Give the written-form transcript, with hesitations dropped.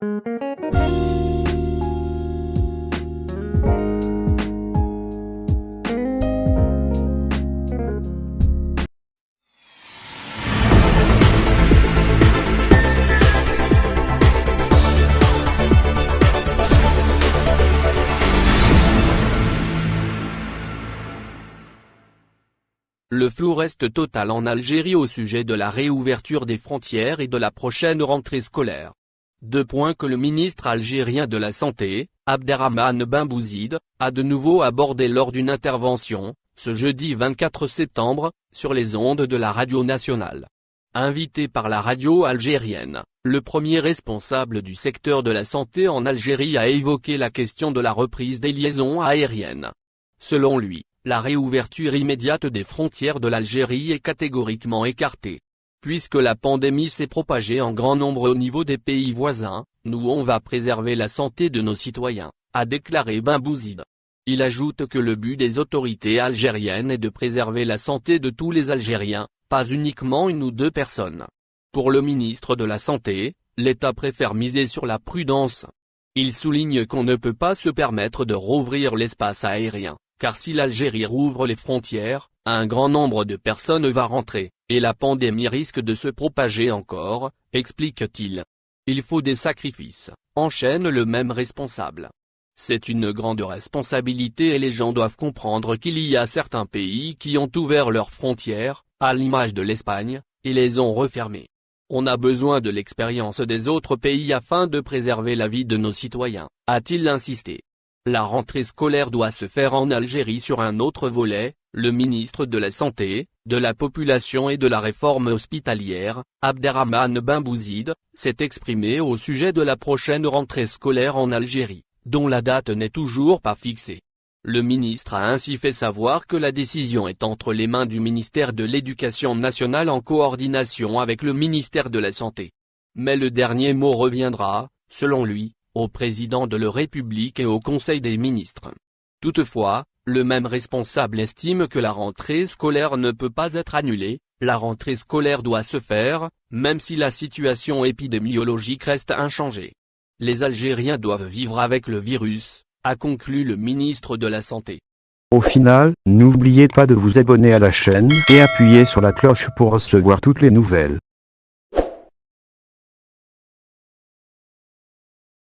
Le flou reste total en Algérie au sujet de la réouverture des frontières et de la prochaine rentrée scolaire. Deux points que le ministre algérien de la Santé, Abderrahmane Ben Bouzid, a de nouveau abordé lors d'une intervention, ce jeudi 24 septembre, sur les ondes de la radio nationale. Invité par la radio algérienne, le premier responsable du secteur de la santé en Algérie a évoqué la question de la reprise des liaisons aériennes. Selon lui, la réouverture immédiate des frontières de l'Algérie est catégoriquement écartée. Puisque la pandémie s'est propagée en grand nombre au niveau des pays voisins, nous on va préserver la santé de nos citoyens, a déclaré Ben Bouzid. Il ajoute que le but des autorités algériennes est de préserver la santé de tous les Algériens, pas uniquement une ou deux personnes. Pour le ministre de la Santé, l'État préfère miser sur la prudence. Il souligne qu'on ne peut pas se permettre de rouvrir l'espace aérien, car si l'Algérie rouvre les frontières, un grand nombre de personnes va rentrer, et la pandémie risque de se propager encore, explique-t-il. Il faut des sacrifices, enchaîne le même responsable. C'est une grande responsabilité et les gens doivent comprendre qu'il y a certains pays qui ont ouvert leurs frontières, à l'image de l'Espagne, et les ont refermées. On a besoin de l'expérience des autres pays afin de préserver la vie de nos citoyens, a-t-il insisté. La rentrée scolaire doit se faire en Algérie sur un autre volet. Le ministre de la Santé, de la Population et de la Réforme hospitalière, Abderrahmane Ben Bouzid, s'est exprimé au sujet de la prochaine rentrée scolaire en Algérie, dont la date n'est toujours pas fixée. Le ministre a ainsi fait savoir que la décision est entre les mains du ministère de l'Éducation nationale en coordination avec le ministère de la Santé. Mais le dernier mot reviendra, selon lui, au président de la République et au Conseil des ministres. Toutefois, le même responsable estime que la rentrée scolaire ne peut pas être annulée, la rentrée scolaire doit se faire, même si la situation épidémiologique reste inchangée. Les Algériens doivent vivre avec le virus, a conclu le ministre de la Santé. Au final, n'oubliez pas de vous abonner à la chaîne et appuyer sur la cloche pour recevoir toutes les nouvelles.